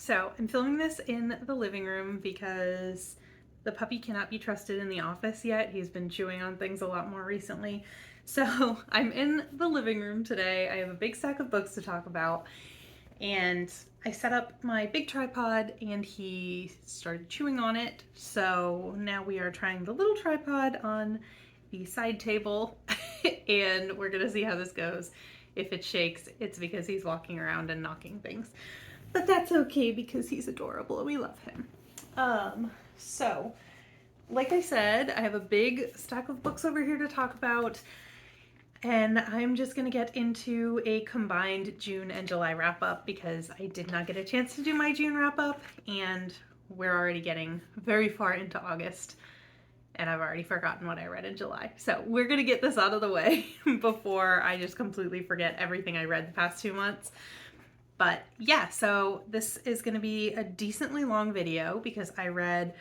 So I'm filming this in the living room because the puppy cannot be trusted in the office yet. He's been chewing on things a lot more recently. So I'm in the living room today. I have a big stack of books to talk about, and I set up my big tripod and he started chewing on it. So now we are trying the little tripod on the side table and we're gonna see how this goes. If it shakes, it's because he's walking around and knocking things. But that's okay because he's adorable and we love him. So, like I said, I have a big stack of books over here to talk about, and I'm just gonna get into a combined June and July wrap up because I did not get a chance to do my June wrap up, and we're already getting very far into August, and I've already forgotten what I read in July. So we're gonna get this out of the way before I just completely forget everything I read the past 2 months. But yeah, so this is going to be a decently long video because I read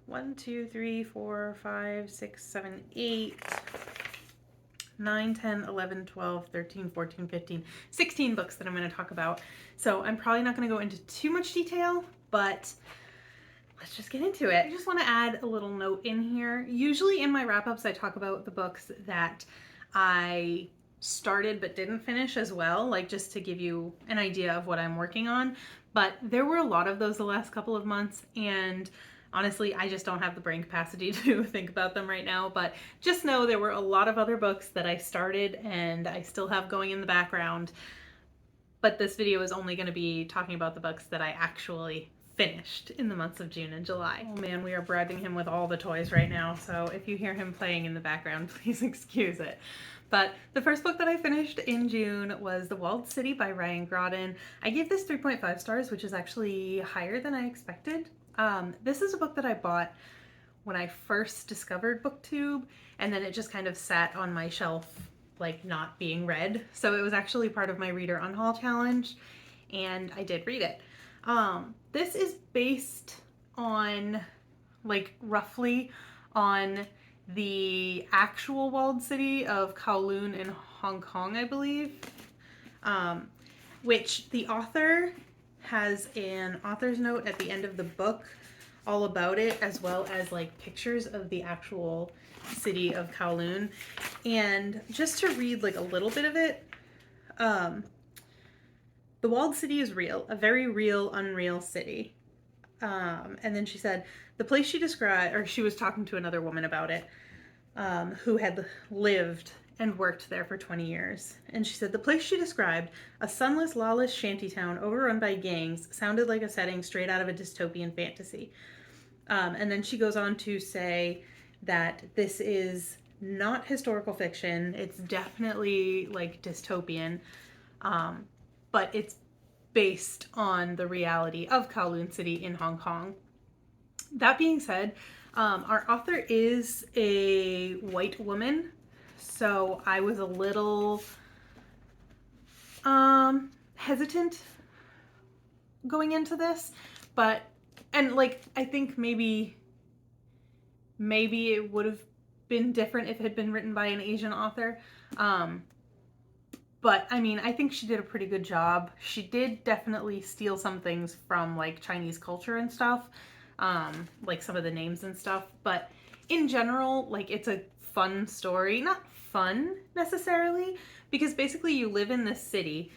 1, 2, 3, 4, 5, 6, 7, 8, 9, 10, 11, 12, 13, 14, 15, 16 books that I'm going to talk about. So I'm probably not going to go into too much detail, but let's just get into it. I just want to add a little note in here. Usually in my wrap-ups, I talk about the books that I started but didn't finish as well, like just to give you an idea of what I'm working on. But there were a lot of those the last couple of months, and honestly, I just don't have the brain capacity to think about them right now. But just know there were a lot of other books that I started and I still have going in the background. But this video is only going to be talking about the books that I actually finished in the months of June and July. Oh man, we are bribing him with all the toys right now, so if you hear him playing in the background, please excuse it. But the first book that I finished in June was The Walled City by Ryan Groden. I gave this 3.5 stars, which is actually higher than I expected. This is a book that I bought when I first discovered BookTube, and then it just kind of sat on my shelf, like not being read. So it was actually part of my Reader Unhaul challenge, and I did read it. This is based on, like, roughly on the actual walled city of Kowloon in Hong Kong, I believe, which the author has an author's note at the end of the book all about it, as well as like pictures of the actual city of Kowloon. And just to read like a little bit of it, the walled city is real, a very real, unreal city. And then she said, the place she described, or she was talking to another woman about it, who had lived and worked there for 20 years. And she said, the place she described, a sunless, lawless shantytown overrun by gangs, sounded like a setting straight out of a dystopian fantasy. And then she goes on to say that this is not historical fiction. It's definitely like dystopian, but it's based on the reality of Kowloon City in Hong Kong. That being said, our author is a white woman, so I was a little hesitant going into this, but, and like, I think maybe it would have been different if it had been written by an Asian author. But I mean, I think she did a pretty good job. She did definitely steal some things from like Chinese culture and stuff, like some of the names and stuff. But in general, like, it's a fun story. Not fun necessarily, because basically you live in this city,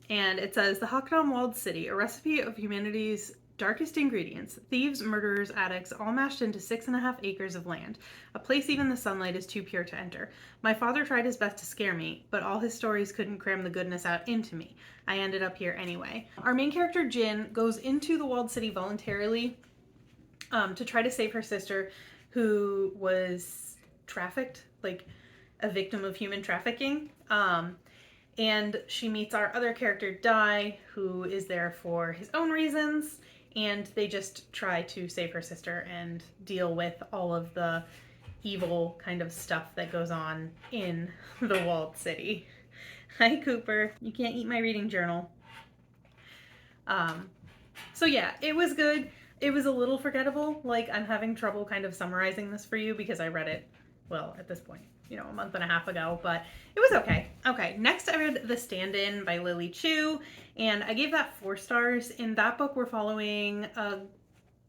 and it says, the Hakdam Walled City, a recipe of humanity's darkest ingredients, thieves, murderers, addicts, all mashed into 6.5 acres of land, a place even the sunlight is too pure to enter. My father tried his best to scare me, but all his stories couldn't cram the goodness out into me. I ended up here anyway. Our main character, Jin, goes into the walled city voluntarily to try to save her sister, who was trafficked, like a victim of human trafficking. And she meets our other character, Dai, who is there for his own reasons, and they just try to save her sister and deal with all of the evil kind of stuff that goes on in the walled city. Hi, Cooper. You can't eat my reading journal. So yeah, it was good. It was a little forgettable. Like, I'm having trouble kind of summarizing this for you because I read it, well, at this point, a month and a half ago, but it was okay. Okay, next I read The Stand-In by Lily Chu, and I gave that 4 stars. In that book, we're following a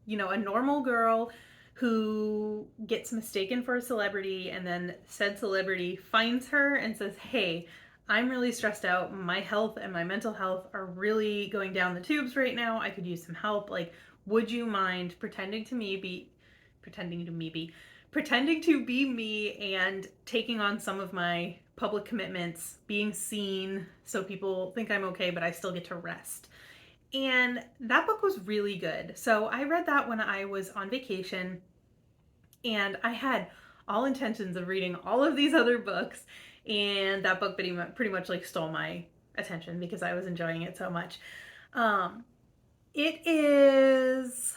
normal girl who gets mistaken for a celebrity, and then said celebrity finds her and says, hey, I'm really stressed out. My health and my mental health are really going down the tubes right now. I could use some help. Like, would you mind pretending to be me and taking on some of my public commitments, being seen so people think I'm okay, but I still get to rest. And that book was really good. So I read that when I was on vacation, and I had all intentions of reading all of these other books, and that book pretty much like stole my attention because I was enjoying it so much. It is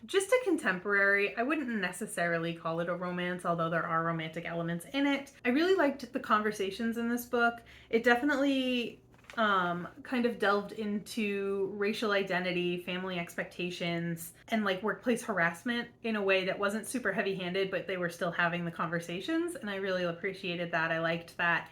just a contemporary. I wouldn't necessarily call it a romance, although there are romantic elements in it. I really liked the conversations in this book. It definitely kind of delved into racial identity, family expectations, and like workplace harassment in a way that wasn't super heavy-handed, but they were still having the conversations, and I really appreciated that. I liked that.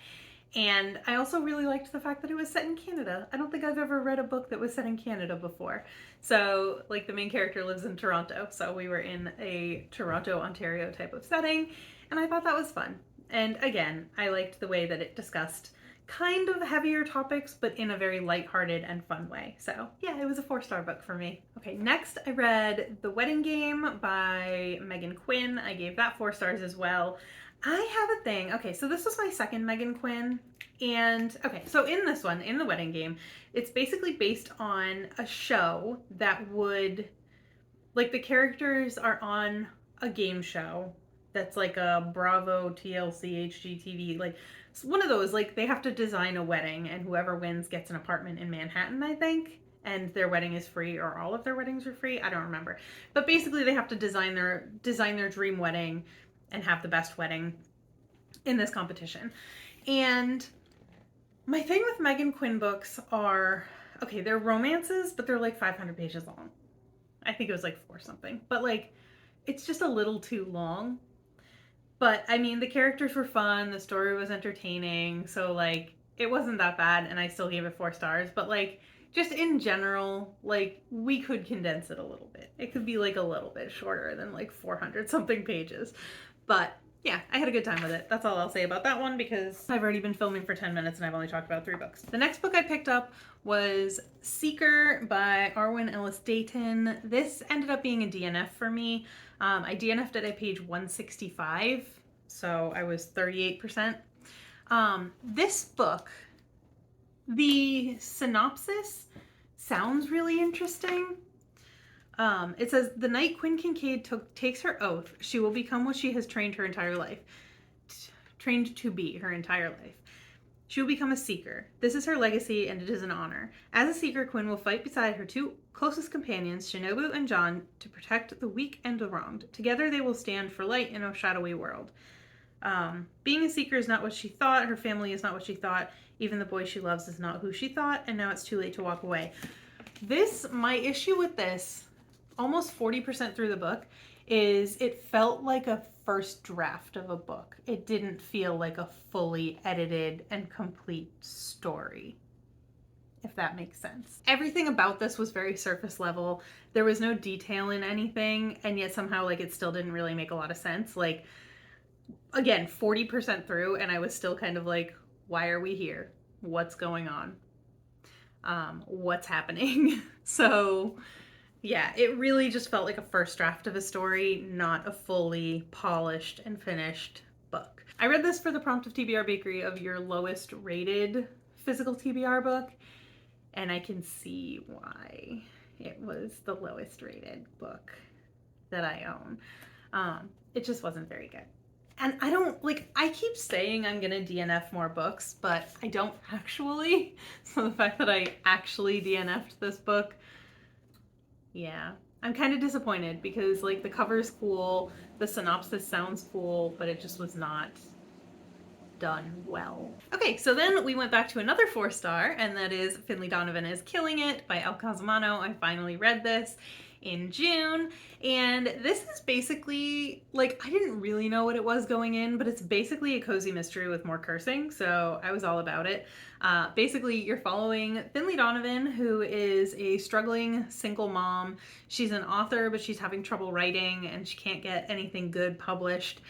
And I also really liked the fact that it was set in Canada. I don't think I've ever read a book that was set in Canada before. So, like, the main character lives in Toronto, so we were in a Toronto, Ontario type of setting, and I thought that was fun. And again, I liked the way that it discussed kind of heavier topics, but in a very lighthearted and fun way. So yeah, it was a 4-star book for me. Okay, next I read The Wedding Game by Megan Quinn. I gave that 4 stars as well. I have a thing. Okay, so this was my second Megan Quinn. And okay, so in this one, in The Wedding Game, it's basically based on a show that would, like, the characters are on a game show that's like a Bravo, TLC, HGTV, like one of those, like they have to design a wedding, and whoever wins gets an apartment in Manhattan, I think, and their wedding is free, or all of their weddings are free. I don't remember, but basically they have to design their dream wedding and have the best wedding in this competition. And my thing with Megan Quinn books are, okay, they're romances, but they're like 500 pages long. I think it was like 4 something, but like it's just a little too long. But I mean, the characters were fun, the story was entertaining, so like it wasn't that bad, and I still gave it 4 stars. But like just in general, like we could condense it a little bit. It could be like a little bit shorter than like 400 something pages. But yeah, I had a good time with it. That's all I'll say about that one, because I've already been filming for 10 minutes and I've only talked about 3 books. The next book I picked up was Seeker by Arwen Ellis Dayton. This ended up being a DNF for me. I DNF'd it at page 165, so I was 38%. This book, the synopsis sounds really interesting. It says, the night Quinn Kincaid takes her oath, she will become what she has trained to be her entire life. She will become a seeker. This is her legacy, and it is an honor. As a seeker, Quinn will fight beside her 2 closest companions, Shinobu and John, to protect the weak and the wronged. Together they will stand for light in a shadowy world. Being a seeker is not what she thought. Her family is not what she thought. Even the boy she loves is not who she thought, and now it's too late to walk away. My issue with this, almost 40% through the book, is it felt like a first draft of a book. It didn't feel like a fully edited and complete story, if that makes sense. Everything about this was very surface level. There was no detail in anything, and yet somehow like it still didn't really make a lot of sense. Like, again, 40% through, and I was still kind of like, why are we here? What's going on? What's happening? So yeah, it really just felt like a first draft of a story, not a fully polished and finished book. I read this for the prompt of TBR Bakery of your lowest rated physical TBR book, and I can see why it was the lowest rated book that I own. It just wasn't very good. And I keep saying I'm gonna DNF more books, but I don't actually. So the fact that I actually DNF'd this book, yeah, I'm kind of disappointed, because like the cover's cool, the synopsis sounds cool, but it just was not done well. Okay, so then we went back to another 4-star, and that is Finley Donovan is Killing It by El Casamano. I finally read this, in June, and this is basically, like, I didn't really know what it was going in, but it's basically a cozy mystery with more cursing, so I was all about it. Basically, you're following Finley Donovan, who is a struggling single mom. She's an author, but she's having trouble writing, and she can't get anything good published.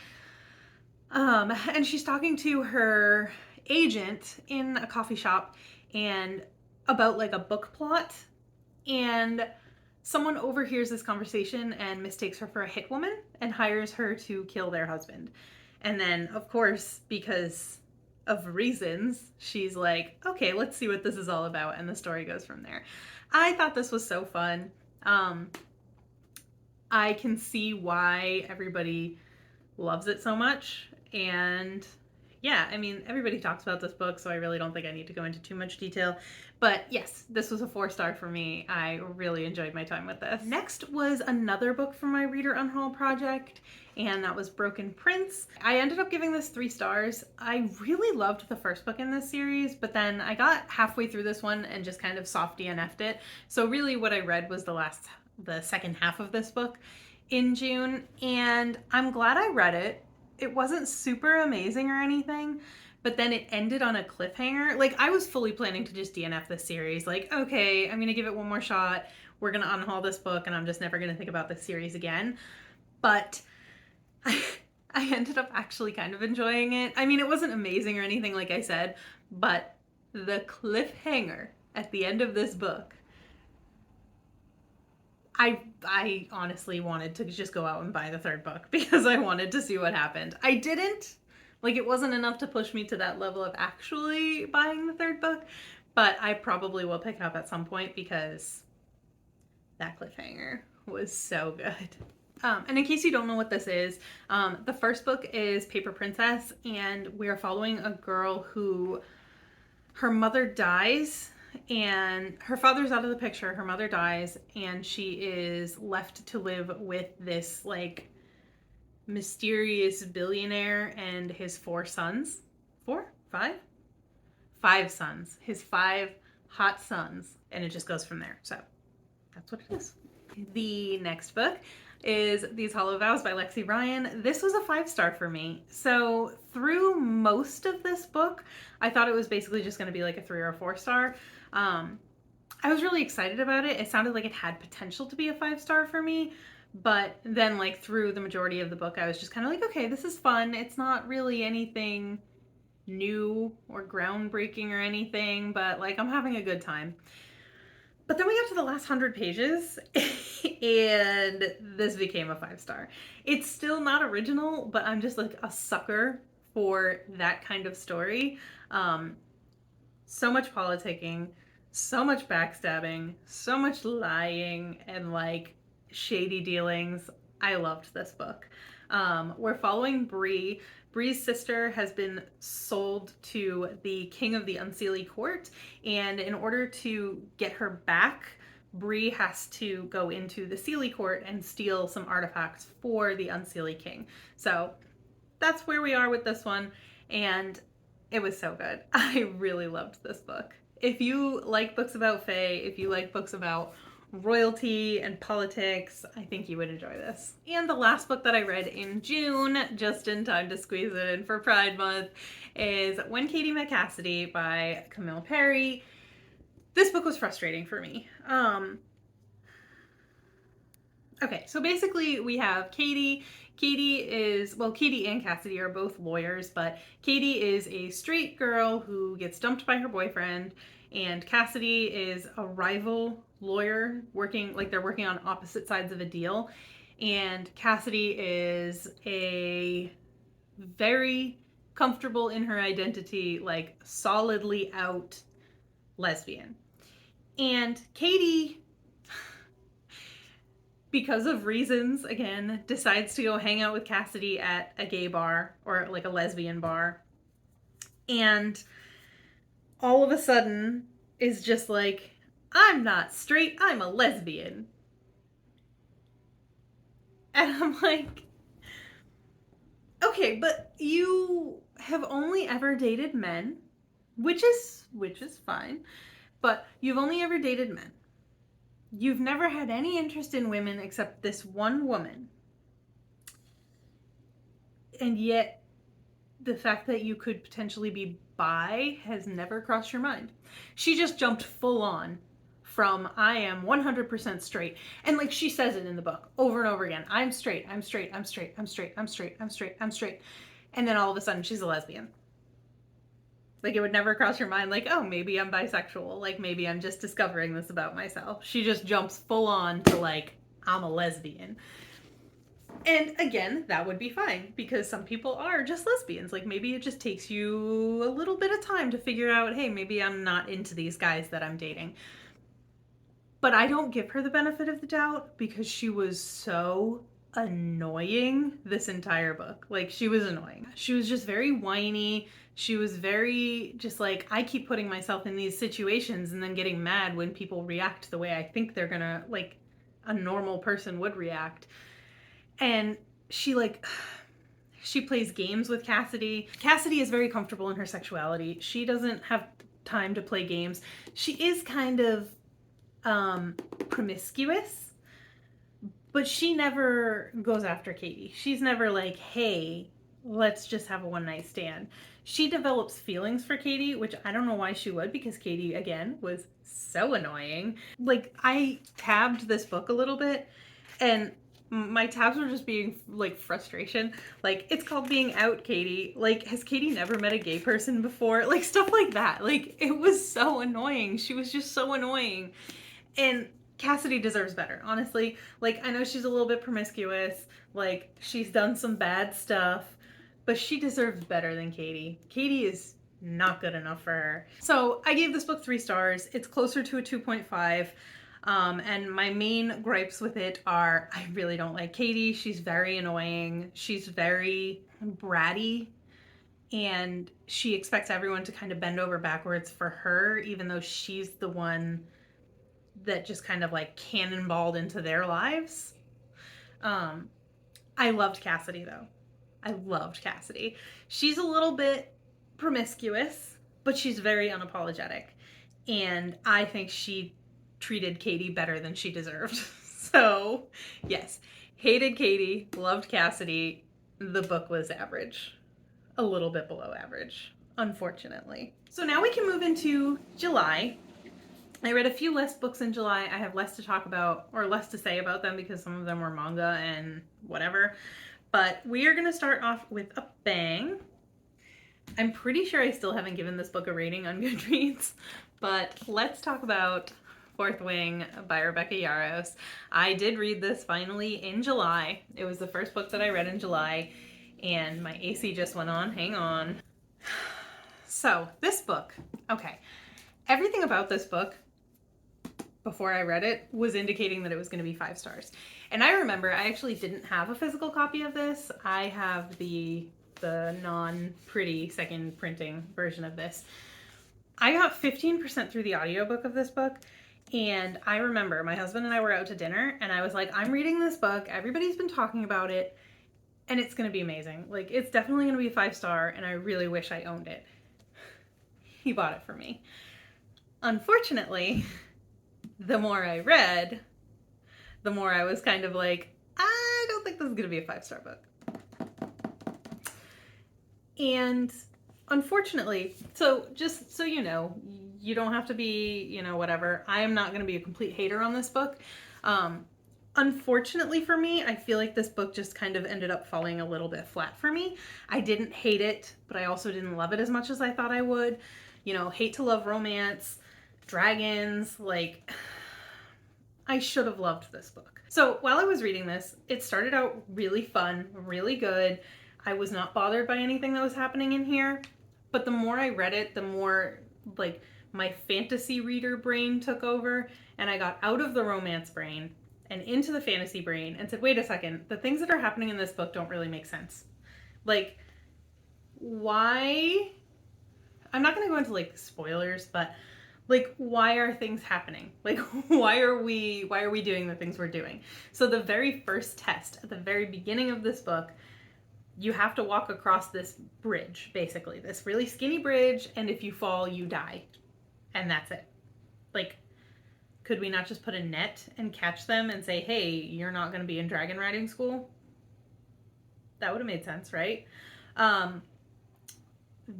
And she's talking to her agent in a coffee shop and about like a book plot, and someone overhears this conversation and mistakes her for a hitwoman and hires her to kill their husband. And then, of course, because of reasons, she's like, okay, let's see what this is all about, and the story goes from there. I thought this was so fun. I can see why everybody loves it so much, and yeah, I mean, everybody talks about this book, so I really don't think I need to go into too much detail. But yes, this was a 4-star for me. I really enjoyed my time with this. Next was another book from my Reader Unhaul project, and that was Broken Prince. I ended up giving this 3 stars. I really loved the first book in this series, but then I got halfway through this one and just kind of soft DNF'd it. So really what I read was the second half of this book in June, and I'm glad I read it. It wasn't super amazing or anything, but then it ended on a cliffhanger. Like, I was fully planning to just DNF this series. Like, okay, I'm gonna give it one more shot. We're gonna unhaul this book, and I'm just never gonna think about this series again. But I ended up actually kind of enjoying it. I mean, it wasn't amazing or anything, like I said, but the cliffhanger at the end of this book, I honestly wanted to just go out and buy the 3rd book because I wanted to see what happened. I didn't. Like, it wasn't enough to push me to that level of actually buying the 3rd book, but I probably will pick it up at some point because that cliffhanger was so good. And in case you don't know what this is, the first book is Paper Princess, and we're following a girl who, her mother dies, and her father's out of the picture. Her mother dies, and she is left to live with this like mysterious billionaire and his 4 sons. 4? 5? 5 sons. His 5 hot sons, and it just goes from there. So that's what it is. The next book is These Hollow Vows by Lexi Ryan. This was a 5-star for me. So through most of this book, I thought it was basically just going to be like a 3 or a 4-star. I was really excited about it. It sounded like it had potential to be a 5-star for me, but then like through the majority of the book, I was just kind of like, okay, this is fun. It's not really anything new or groundbreaking or anything, but like I'm having a good time. But then we got to the last 100 pages and this became a 5-star. It's still not original, but I'm just like a sucker for that kind of story. So much politicking, so much backstabbing, so much lying and like shady dealings. I loved this book. We're following Bree. Bree's sister has been sold to the king of the Unseelie court, and in order to get her back, Bree has to go into the Seelie court and steal some artifacts for the Unseelie king. So that's where we are with this one, and it was so good. I really loved this book. If you like books about fae, if you like books about royalty and politics, I think you would enjoy this. And the last book that I read in June, just in time to squeeze it in for Pride Month, is When Katie Met Cassidy by Camille Perry. This book was frustrating for me. Okay, so basically we have Katie. Katie and Cassidy are both lawyers, but Katie is a straight girl who gets dumped by her boyfriend, and Cassidy is a rival lawyer they're working on opposite sides of a deal. And Cassidy is a very comfortable in her identity, like solidly out lesbian. And Katie, because of reasons, again, decides to go hang out with Cassidy at a gay bar or like a lesbian bar. And all of a sudden is just like, I'm not straight, I'm a lesbian. And I'm like, okay, but you have only ever dated men, which is fine, but you've only ever dated men. You've never had any interest in women except this one woman. And yet the fact that you could potentially be bi has never crossed your mind. She just jumped full on from I am 100% straight. And like she says it in the book over and over again. I'm straight, I'm straight, I'm straight, I'm straight, I'm straight, I'm straight, I'm straight. And then all of a sudden she's a lesbian. Like it would never cross your mind like, oh, maybe I'm bisexual. Like maybe I'm just discovering this about myself. She just jumps full on to like, I'm a lesbian. And again, that would be fine because some people are just lesbians. Like maybe it just takes you a little bit of time to figure out, hey, maybe I'm not into these guys that I'm dating. But I don't give her the benefit of the doubt because she was so annoying this entire book. Like she was annoying. She was just very whiny. She was very just like, I keep putting myself in these situations and then getting mad when people react the way I think they're gonna, like a normal person would react. And she plays games with Cassidy. Cassidy is very comfortable in her sexuality. She doesn't have time to play games. She is kind of promiscuous, but she never goes after Katie. She's never like, hey, let's just have a one night stand. She develops feelings for Katie, which I don't know why she would, because Katie, again, was so annoying. Like, I tabbed this book a little bit, and my tabs were just being like frustration. Like, it's called Being Out, Katie. Like, has Katie never met a gay person before? Like, stuff like that. Like, it was so annoying. She was just so annoying. And Cassidy deserves better, honestly. Like, I know she's a little bit promiscuous. Like, she's done some bad stuff, but she deserves better than Katie. Katie is not good enough for her. So I gave this book 3 stars. It's closer to a 2.5. And my main gripes with it are I really don't like Katie. She's very annoying. She's very bratty. And she expects everyone to kind of bend over backwards for her, even though she's the one that just kind of like cannonballed into their lives. I loved Cassidy though. I loved Cassidy. She's a little bit promiscuous, but she's very unapologetic. And I think she treated Katie better than she deserved. So, yes, hated Katie, loved Cassidy. The book was average, a little bit below average, unfortunately. So now we can move into July. I read a few less books in July. I have less to talk about, or less to say about them, because some of them were manga and whatever. But we are going to start off with a bang. I'm pretty sure I still haven't given this book a rating on Goodreads, but let's talk about Fourth Wing by Rebecca Yarros. I did read this finally in July. It was the first book that I read in July, and my AC just went on. Hang on. So, this book, okay. Everything about this book, before I read it, was indicating that it was going to be 5 stars. And I remember I actually didn't have a physical copy of this. I have the non-pretty second printing version of this. I got 15% through the audiobook of this book, and I remember my husband and I were out to dinner, and I was like, I'm reading this book, everybody's been talking about it, and it's going to be amazing. Like, it's definitely going to be 5 star, and I really wish I owned it. He bought it for me. Unfortunately, the more I read, the more I was kind of like, I don't think this is going to be a 5-star book. And unfortunately, so just so you know, you don't have to be, you know, whatever. I am not going to be a complete hater on this book. Unfortunately for me, I feel like this book just kind of ended up falling a little bit flat for me. I didn't hate it, but I also didn't love it as much as I thought I would. You know, hate to love romance, dragons, like, I should have loved this book. So while I was reading this, it started out really fun, really good. I was not bothered by anything that was happening in here, but the more I read it, the more like my fantasy reader brain took over, and I got out of the romance brain and into the fantasy brain and said, wait a second, the things that are happening in this book don't really make sense. Like, why? I'm not going to go into like spoilers, but like, why are things happening? Like, why are we doing the things we're doing? So the very first test at the very beginning of this book, you have to walk across this bridge, basically, this really skinny bridge, and if you fall, you die. And that's it. Like, Could we not just put a net and catch them and say, hey, you're not going to be in dragon riding school? That would have made sense, right?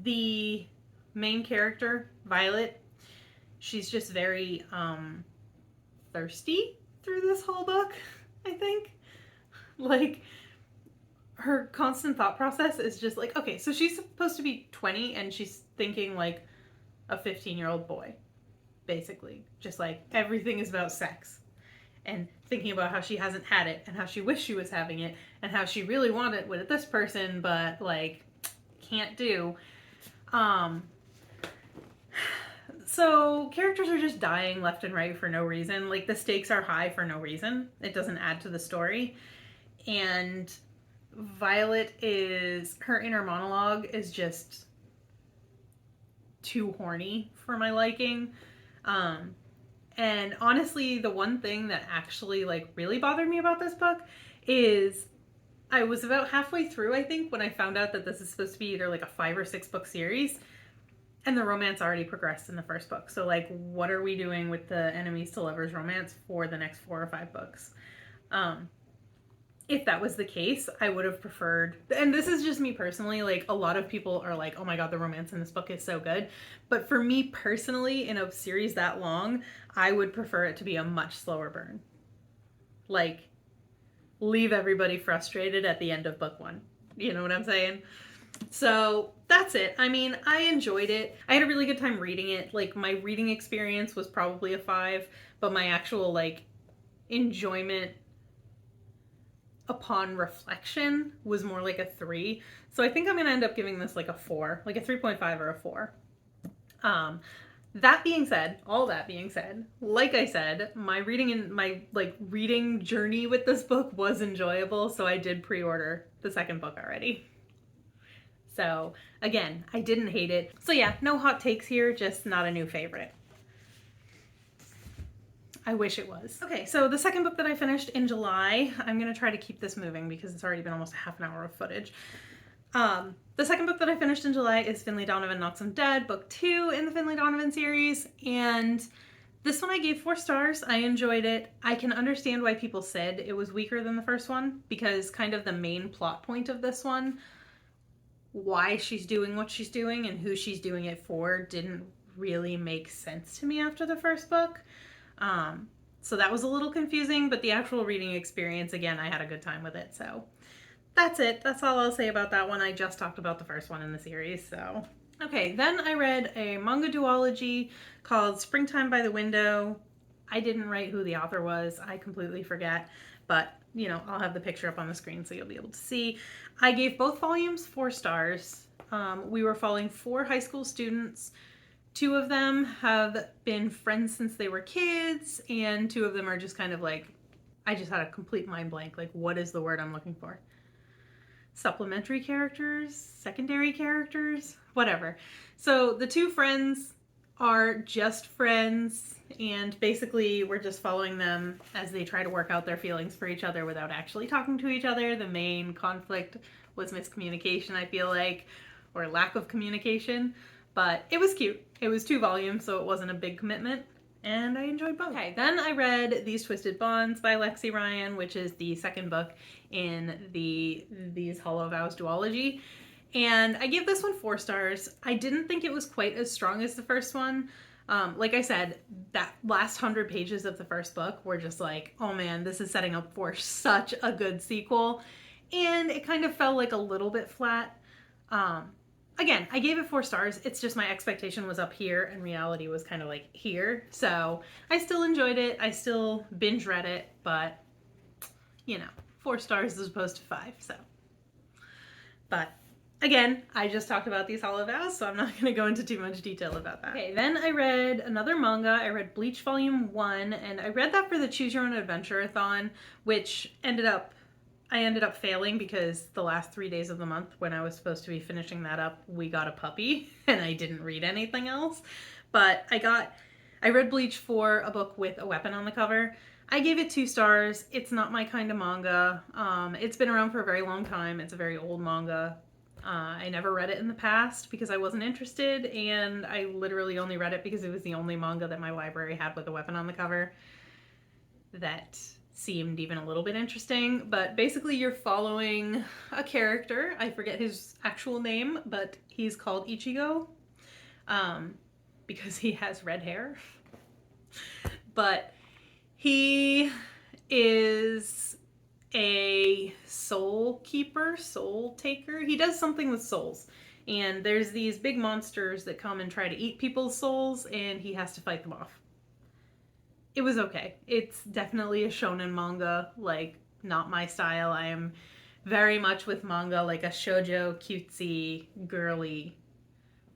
The main character, Violet, she's just very thirsty through this whole book, I think. Like, her constant thought process is just like, okay, so she's supposed to be 20 and she's thinking like a 15-year-old boy, basically. Just like everything is about sex and thinking about how she hasn't had it and how she wished she was having it and how she really wanted it with this person, but like can't do. So characters are just dying left and right for no reason. Like the stakes are high for no reason. It doesn't add to the story. And Violet her inner monologue is just too horny for my liking. And honestly, the one thing that actually like really bothered me about this book is I was about halfway through, I think, when I found out that this is supposed to be either like a 5 or 6 book series, and the romance already progressed in the first book. So like, what are we doing with the enemies to lovers romance for the next 4 or 5 books? If that was the case, I would have preferred, and this is just me personally, like a lot of people are like, oh my god, the romance in this book is so good. But for me personally, in a series that long, I would prefer it to be a much slower burn. Like, leave everybody frustrated at the end of book 1. You know what I'm saying? So that's it. I mean, I enjoyed it. I had a really good time reading it. Like, my reading experience was probably a 5, but my actual like enjoyment upon reflection was more like a 3. So I think I'm gonna end up giving this like a 4, like a 3.5 or a 4. That being said, all that being said, like I said, my reading journey with this book was enjoyable, so I did pre-order the second book already. So again, I didn't hate it. So yeah, no hot takes here, just not a new favorite. I wish it was. Okay, so the second book that I finished in July, I'm gonna try to keep this moving because it's already been almost a half an hour of footage. The second book that I finished in July is Finley, Donovan, Knocks 'Em Dead, book 2 in the Finley Donovan series, and this one I gave 4 stars. I enjoyed it. I can understand why people said it was weaker than the first one, because kind of the main plot point of this one, why she's doing what she's doing and who she's doing it for, didn't really make sense to me after the first book. So that was a little confusing, but the actual reading experience, again, I had a good time with it. So that's it. That's all I'll say about that one. I just talked about the first one in the series, so. Okay, then I read a manga duology called Springtime by the Window. I didn't write who the author was. I completely forget, but you know, I'll have the picture up on the screen so you'll be able to see. I gave both volumes 4 stars. We were following 4 high school students. 2 of them have been friends since they were kids, and 2 of them are just kind of like, I just had a complete mind blank. Like, what is the word I'm looking for? Supplementary characters? Secondary characters? Whatever. So the 2 friends are just friends, and basically we're just following them as they try to work out their feelings for each other without actually talking to each other. The main conflict was miscommunication, I feel like, or lack of communication. But it was cute. It was 2 volumes, so it wasn't a big commitment, and I enjoyed both. Okay, then I read These Twisted Bonds by Lexi Ryan, which is the second book in These Hollow Vows duology, and I gave this one 4 stars. I didn't think it was quite as strong as the first one. Like I said, that last 100 pages of the first book were just like, oh man, this is setting up for such a good sequel, and it kind of felt like a little bit flat. Again, I gave it 4 stars. It's just my expectation was up here and reality was kind of like here. So I still enjoyed it. I still binge read it, but you know, 4 stars as opposed to 5. So, but again, I just talked about These Hollow Vows, so I'm not going to go into too much detail about that. Okay, then I read another manga. I read Bleach Volume 1, and I read that for the Choose Your Own Adventure-a-thon, which I ended up failing because the last 3 days of the month when I was supposed to be finishing that up, we got a puppy and I didn't read anything else. But I read Bleach for a book with a weapon on the cover. I gave it 2 stars. It's not my kind of manga. It's been around for a very long time. It's a very old manga. I never read it in the past because I wasn't interested, and I literally only read it because it was the only manga that my library had with a weapon on the cover that seemed even a little bit interesting. But basically you're following a character. I forget his actual name, but he's called Ichigo because he has red hair. But he is a soul keeper, soul taker. He does something with souls. And there's these big monsters that come and try to eat people's souls, and he has to fight them off. It was okay. It's definitely a shonen manga, like, not my style. I am very much with manga, like a shoujo, cutesy, girly,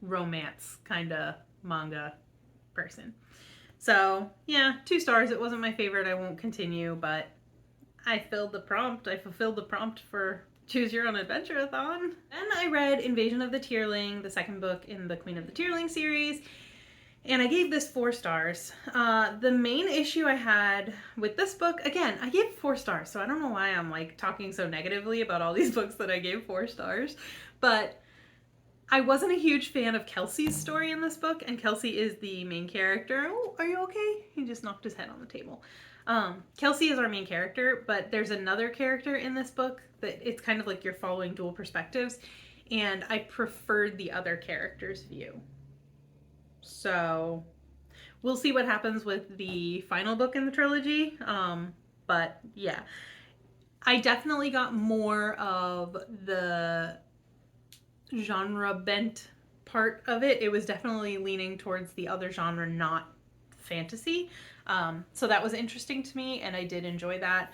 romance kind of manga person. So, yeah, 2 stars. It wasn't my favorite. I won't continue, but I filled the prompt. I fulfilled the prompt for Choose Your Own Adventure-a-thon. Then I read Invasion of the Tierling, the second book in the Queen of the Tierling series, and I gave this 4 stars. The main issue I had with this book, again, I gave 4 stars, so I don't know why I'm like talking so negatively about all these books that I gave 4 stars, but I wasn't a huge fan of Kelsey's story in this book, and Kelsey is the main character. Oh, are you okay? He just knocked his head on the table. Kelsey is our main character, but there's another character in this book that it's kind of like you're following dual perspectives, and I preferred the other character's view. So we'll see what happens with the final book in the trilogy. But yeah, I definitely got more of the genre bent part of it. It was definitely leaning towards the other genre, not fantasy. So that was interesting to me, and I did enjoy that.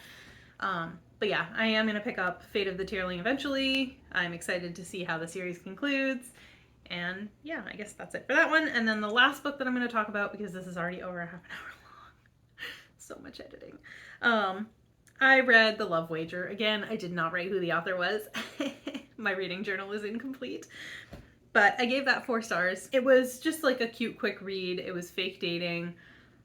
But yeah, I am going to pick up Fate of the Tierling eventually. I'm excited to see how the series concludes. And yeah, I guess that's it for that one. And then the last book that I'm going to talk about, because this is already over a half an hour long, so much editing. I read The Love Wager. Again, I did not write who the author was. My reading journal is incomplete. But I gave that 4 stars. It was just like a cute, quick read. It was fake dating.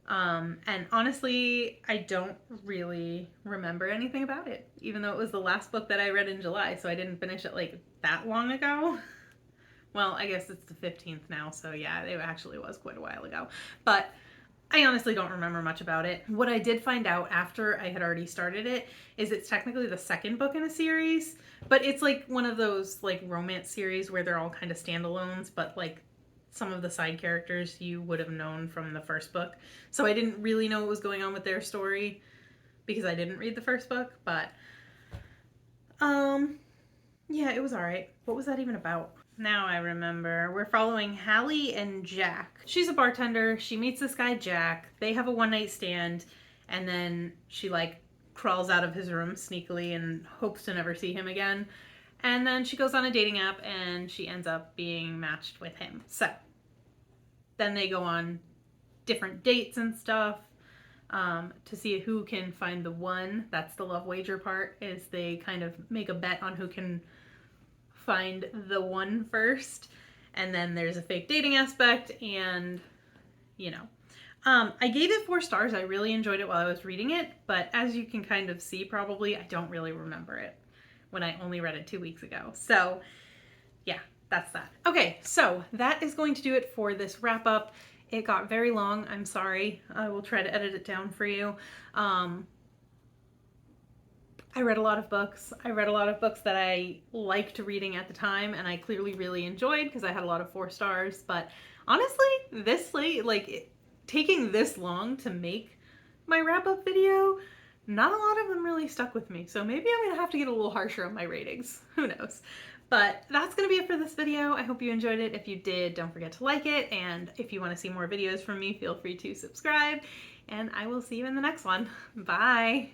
And honestly, I don't really remember anything about it, even though it was the last book that I read in July, so I didn't finish it like that long ago. Well, I guess it's the 15th now, so yeah, it actually was quite a while ago. But I honestly don't remember much about it. What I did find out after I had already started it is it's technically the second book in a series, but it's like one of those like romance series where they're all kind of standalones, but like some of the side characters you would have known from the first book. So I didn't really know what was going on with their story because I didn't read the first book, but yeah, it was all right. What was that even about? Now I remember. We're following Hallie and Jack. She's a bartender. She meets this guy, Jack. They have a one-night stand, and then she, like, crawls out of his room sneakily and hopes to never see him again. And then she goes on a dating app, and she ends up being matched with him. So, then they go on different dates and stuff to see who can find the one. That's the love wager part, is they kind of make a bet on who can find the one first, and then there's a fake dating aspect, and you know, I gave it 4 stars. I really enjoyed it while I was reading it, but as you can kind of see probably, I don't really remember it when I only read it 2 weeks ago. So yeah, that's that. Okay, so that is going to do it for this wrap up. It got very long. I'm sorry. I will try to edit it down for you. I read a lot of books. I read a lot of books that I liked reading at the time, and I clearly really enjoyed because I had a lot of 4 stars. But honestly, this late, like taking this long to make my wrap-up video, not a lot of them really stuck with me. So maybe I'm gonna have to get a little harsher on my ratings. Who knows? But that's gonna be it for this video. I hope you enjoyed it. If you did, don't forget to like it. And if you want to see more videos from me, feel free to subscribe. And I will see you in the next one. Bye.